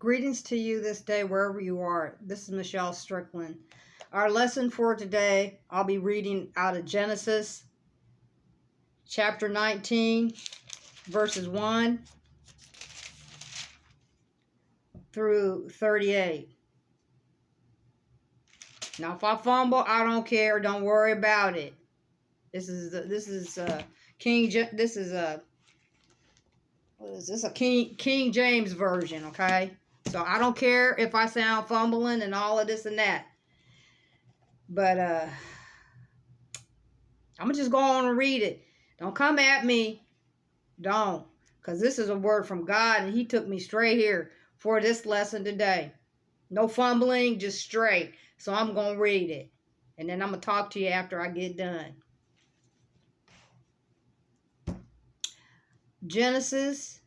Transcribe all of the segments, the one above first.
Greetings to you this day, wherever you are. This is Michelle Strickland. Our lesson for today, I'll be reading out of Genesis, chapter 19, verses 1 through 38. Now, if I fumble, I don't care. Don't worry about it. This is a King James version, okay? So I don't care if I sound fumbling and all of this and that. But I'm gonna just go on and read it. Don't come at me. Don't. Because this is a word from God, and he took me straight here for this lesson today. No fumbling, just straight. So I'm gonna read it. And then I'm gonna talk to you after I get done. Genesis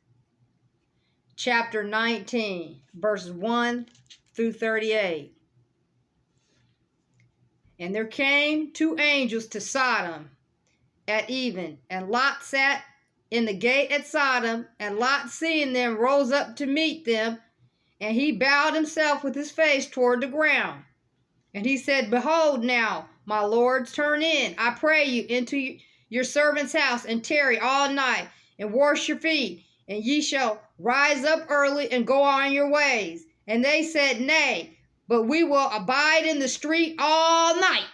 chapter 19, verses 1 through 38. And there came two angels to Sodom at even, and Lot sat in the gate at Sodom, and Lot, seeing them, rose up to meet them, and he bowed himself with his face toward the ground. And he said, Behold now, my lords, turn in, I pray you, into your servant's house, and tarry all night, and wash your feet, and ye shall rise up early and go on your ways. And they said, Nay, but we will abide in the street all night.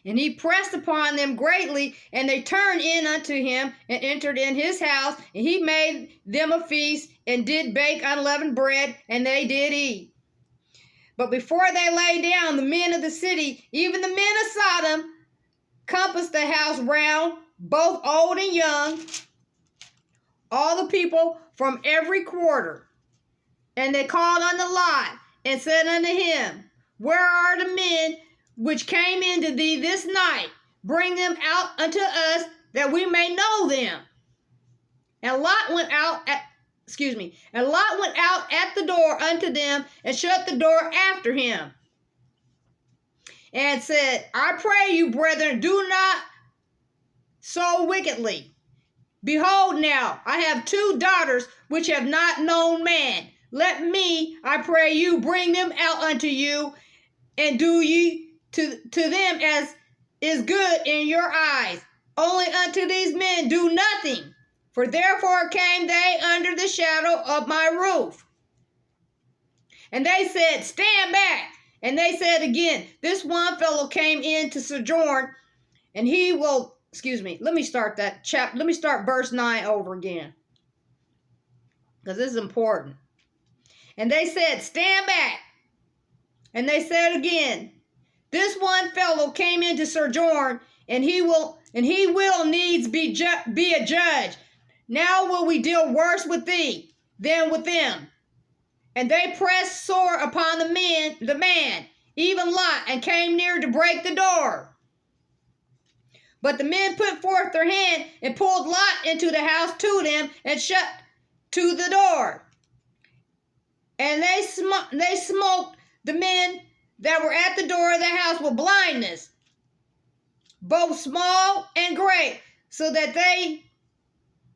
And he pressed upon them greatly, and they turned in unto him, and entered in his house, and he made them a feast, and did bake unleavened bread, and they did eat. But before they lay down, the men of the city, even the men of Sodom, compassed the house round, both old and young, all the people from every quarter. And they called unto Lot, and said unto him, Where are the men which came into thee this night? Bring them out unto us, that we may know them. And Lot went out at the door unto them, and shut the door after him, and said, I pray you, brethren, do not so wickedly. Behold now, I have two daughters which have not known man. Let me, I pray you, bring them out unto you, and do ye to them as is good in your eyes. Only unto these men do nothing, for therefore came they under the shadow of my roof. And they said, Stand back. And they said again, This one fellow came in to sojourn, and he will, let me start verse 9 over again, because this is important. And they said, Stand back. And they said again, This one fellow came in to sojourn, and he will needs be a judge. Now will we deal worse with thee than with them. And they pressed sore upon the man, even Lot, and came near to break the door. But the men put forth their hand and pulled Lot into the house to them, and shut to the door. And they smote the men that were at the door of the house with blindness, both small and great, so that they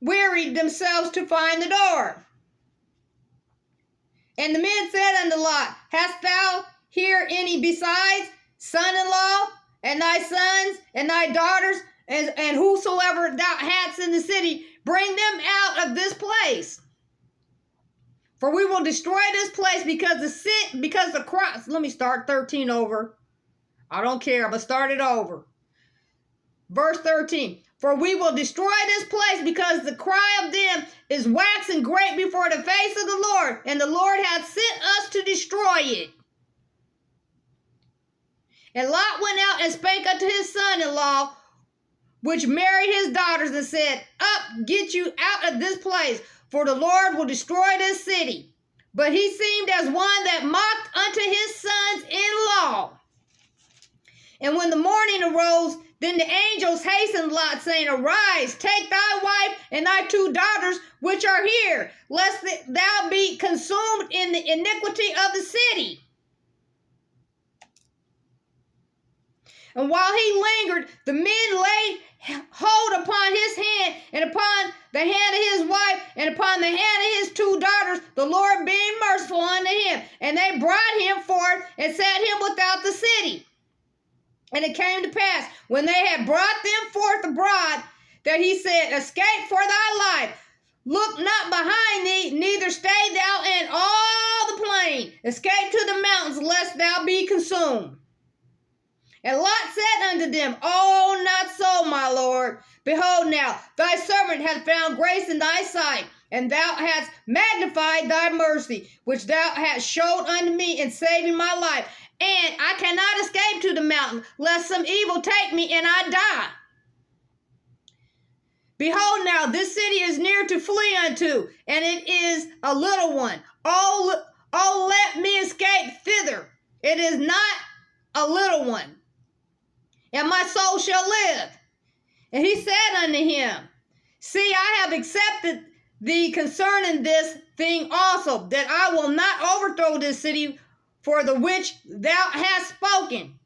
wearied themselves to find the door. And the men said unto Lot, Hast thou here any besides son-in-law, and thy sons, and thy daughters, and whosoever thou hadst in the city? Bring them out of this place. For we will destroy this place because crops. Let me start 13 over. I don't care. I'm going to start it over. Verse 13. For we will destroy this place because the cry of them is waxing great before the face of the Lord, and the Lord hath sent us to destroy it. And Lot went out and spake unto his son-in-law, which married his daughters, and said, Up, get you out of this place, for the Lord will destroy this city. But he seemed as one that mocked unto his sons-in-law. And when the morning arose, then the angels hastened Lot, saying, Arise, take thy wife and thy two daughters which are here, lest thou be consumed in the iniquity of the city. And while he lingered, the men laid hold upon his hand, and upon the hand of his wife, and upon the hand of his two daughters. the Lord being merciful unto him. And they brought him forth and set him without the city. And it came to pass, when they had brought them forth abroad, that he said, escape for thy life. Look not behind thee, neither stay thou in all the plain. Escape to the mountains, lest thou be consumed. And Lot said unto them, Oh, not so, my Lord. Behold now, thy servant hath found grace in thy sight, and thou hast magnified thy mercy, which thou hast showed unto me in saving my life. And I cannot escape to the mountain, lest some evil take me and I die. Behold now, this city is near to flee unto, and it is a little one. Oh, let me escape thither. It is not a little one, and my soul shall live. And he said unto him, See, I have accepted thee concerning this thing also, that I will not overthrow this city for the which thou hast spoken.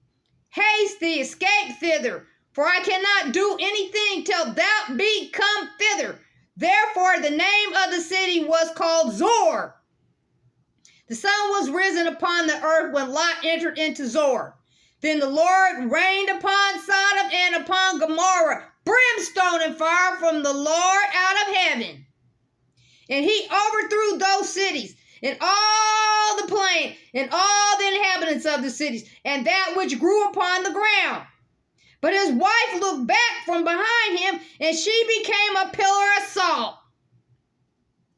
Haste thee, escape thither, for I cannot do anything till thou be come thither. Therefore the name of the city was called Zor. The sun was risen upon the earth when Lot entered into Zor. Then the Lord rained upon Sodom and upon Gomorrah brimstone and fire from the Lord out of heaven. And he overthrew those cities, and all the plain, and all the inhabitants of the cities, and that which grew upon the ground. But his wife looked back from behind him, and she became a pillar of salt.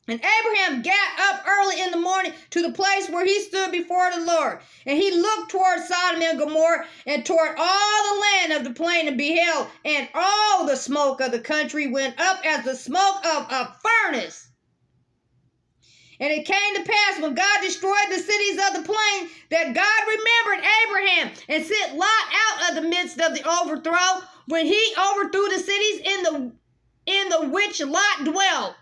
And Abraham got up early in the morning to the place where he stood before the Lord. And he looked toward Sodom and Gomorrah, and toward all the land of the plain, and beheld, and all the smoke of the country went up as the smoke of a furnace. And it came to pass, when God destroyed the cities of the plain, that God remembered Abraham and sent Lot out of the midst of the overthrow, when he overthrew the cities in the which Lot dwelt.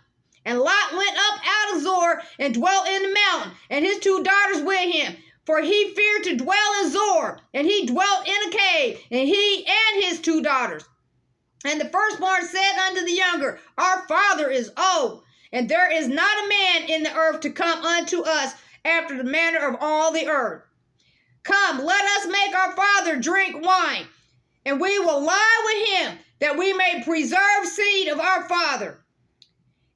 And Lot went up out of Zor and dwelt in the mountain, and his 2 daughters with him. For he feared to dwell in Zor, and he dwelt in a cave, and he and his 2 daughters. And the firstborn said unto the younger, Our father is old, and there is not a man in the earth to come unto us after the manner of all the earth. Come, let us make our father drink wine, and we will lie with him, that we may preserve seed of our father.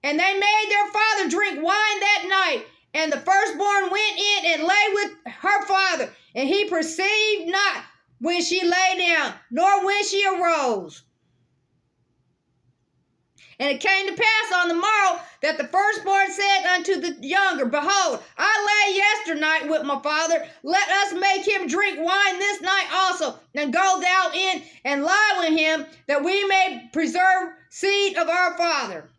And they made their father drink wine that night, and the firstborn went in and lay with her father, and he perceived not when she lay down, nor when she arose. And it came to pass on the morrow that the firstborn said unto the younger, Behold, I lay yesternight with my father. Let us make him drink wine this night also, and go thou in and lie with him, that we may preserve seed of our father.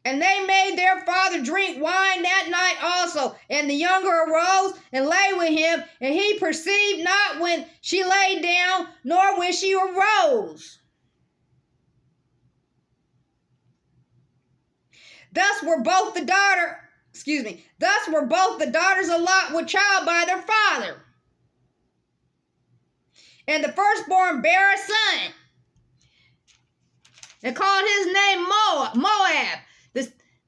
And they made their father drink wine that night also. And the younger arose and lay with him, and he perceived not when she lay down, nor when she arose. Thus were both the daughters of Lot with child by their father. And the firstborn bare a son, and called his name Moab.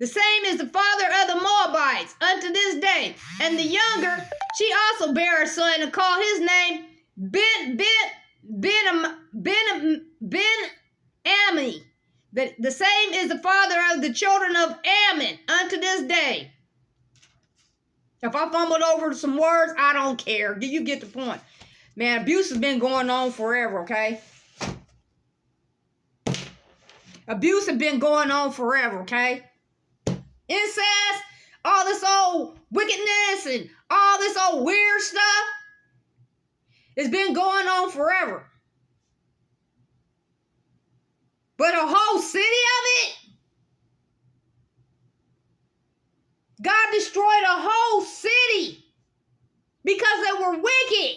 The same is the father of the Moabites unto this day. And the younger, she also bare a son, and called his name Ben-Ammi. The same is the father of the children of Ammon unto this day. If I fumbled over some words, I don't care. Do you get the point? Man, abuse has been going on forever, okay? Abuse has been going on forever, okay? Incest, all this old wickedness and all this old weird stuff, it's been going on forever. But a whole city of it? God destroyed a whole city because they were wicked.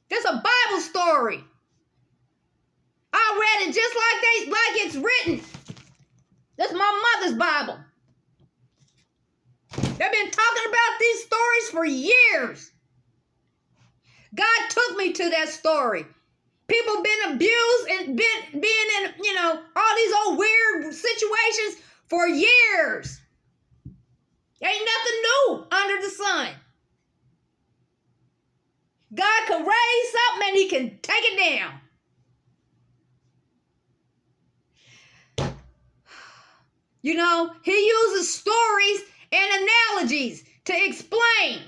That's a Bible story. I read it just like it's written. That's my mother's Bible. They've been talking about these stories for years. God took me to that story. People been abused and being in, all these old weird situations for years. Ain't nothing new under the sun. God can raise something and he can take it down. You know, he uses stories and analogies to explain.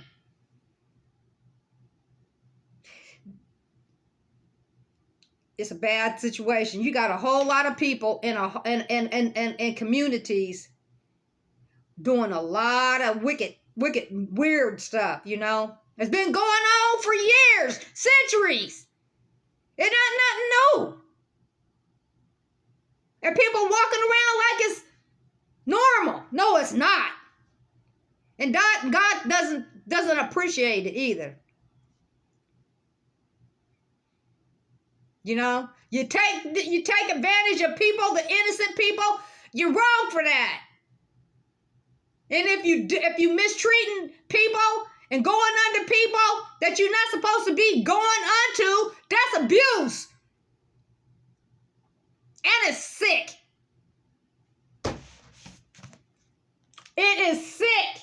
It's a bad situation. You got a whole lot of people in communities doing a lot of wicked, weird stuff, you know. It's been going on for years, centuries. It's not nothing new. And people walking around like it's normal. No, it's not. And God doesn't appreciate it either. You know, you take advantage of people, the innocent people. You're wrong for that. And if you mistreating people and going under people that you're not supposed to be going unto, that's abuse. And it's sick. It is sick.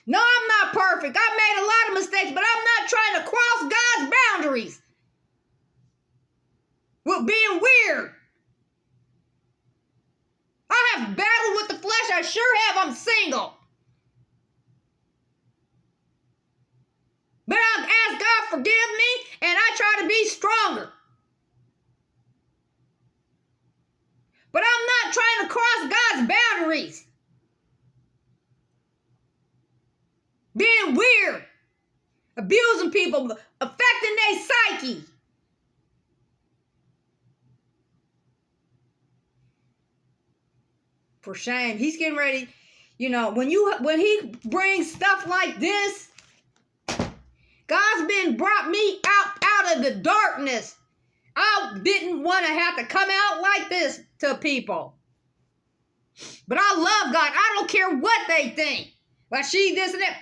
No, I'm not perfect. I made a lot of mistakes, but I'm not trying to cross God's boundaries with being weird. I have battled with the flesh. I sure have. I'm single. But I ask God forgive me, and I try to be stronger. But I'm not trying to cross God's boundaries. Being weird. Abusing people. Affecting their psyche. For shame. He's getting ready. You know, when he brings stuff like this, God's brought me out of the darkness. I didn't want to have to come out like this to people. But I love God. I don't care what they think. Like she this and that.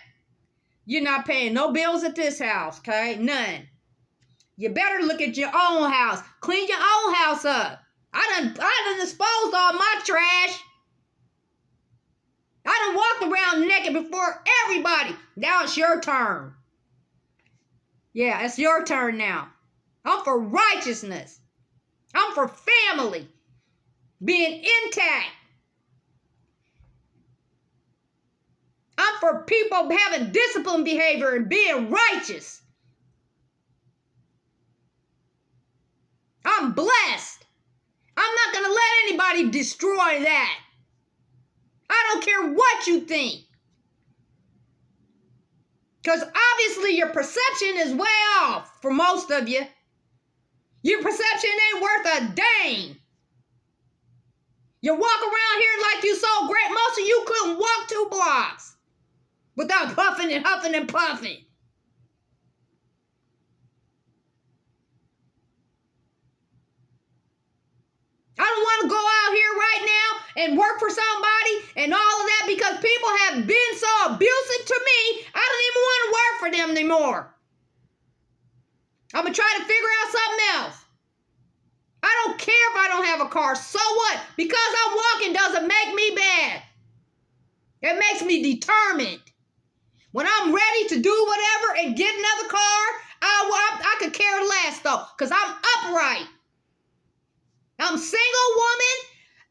You're not paying no bills at this house, okay? None. You better look at your own house. Clean your own house up. I done disposed all my trash. I done walked around naked before everybody. Now it's your turn. Yeah, it's your turn now. I'm for righteousness. I'm for family. Being intact. I'm for people having disciplined behavior and being righteous. I'm blessed. I'm not going to let anybody destroy that. I don't care what you think. Because obviously your perception is way off for most of you. Your perception ain't worth a dang. You walk around here like you so great. Most of you couldn't walk 2 blocks without puffing and huffing and puffing. I don't want to go out here right now and work for somebody and all of that because people have been so abusive to me, I don't even want to work for them anymore. I'm going to try to figure out something else. I don't care if I don't have a car. So what? Because I'm walking doesn't make me bad. It makes me determined. When I'm ready to do whatever and get another car, I could care less though because I'm upright. I'm a single woman.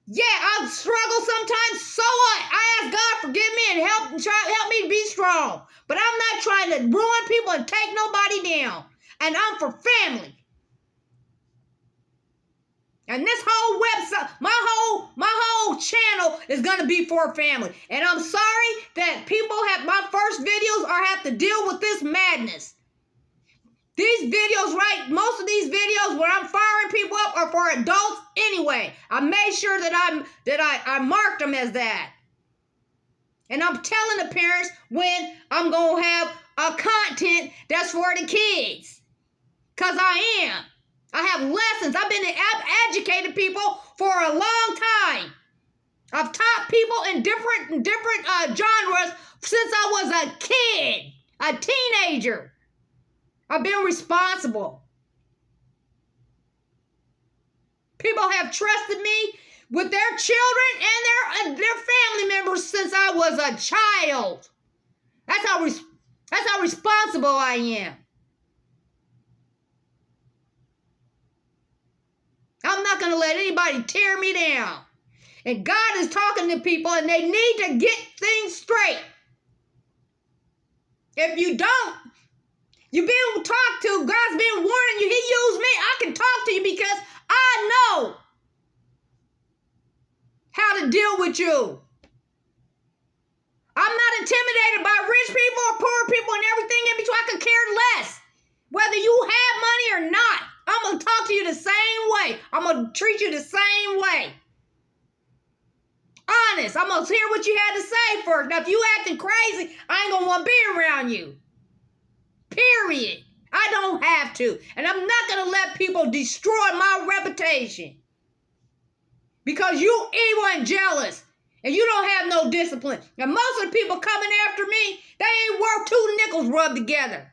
Yeah, I struggle sometimes. So what? I ask God forgive me and help me be strong. But I'm not trying to ruin people and take nobody down. And I'm for family. And this whole website, my whole channel is gonna be for family. And I'm sorry that people have my first videos or have to deal with this madness. These videos, right? Most of these videos where I'm firing people up are for adults anyway. I made sure that I marked them as that. And I'm telling the parents when I'm gonna have a content that's for the kids. Cause I am. I have lessons. I've been educating people for a long time. I've taught people in different genres since I was a kid, a teenager. I've been responsible. People have trusted me with their children and their family members since I was a child. That's how responsible I am. I'm not going to let anybody tear me down. And God is talking to people, and they need to get things straight. If you don't, you've been talked to, God's been warning you. He used me. I can talk to you because I know how to deal with you. I'm not intimidated by rich people or poor people and everything in between. I could care less. Whether you have money or not, I'm going to talk to you the same way. I'm going to treat you the same way. Honest. I'm going to hear what you had to say first. Now, if you acting crazy, I ain't going to want to be around you. Period. I don't have to. And I'm not going to let people destroy my reputation. Because you evil and jealous. And you don't have no discipline. And most of the people coming after me, they ain't worth 2 nickels rubbed together.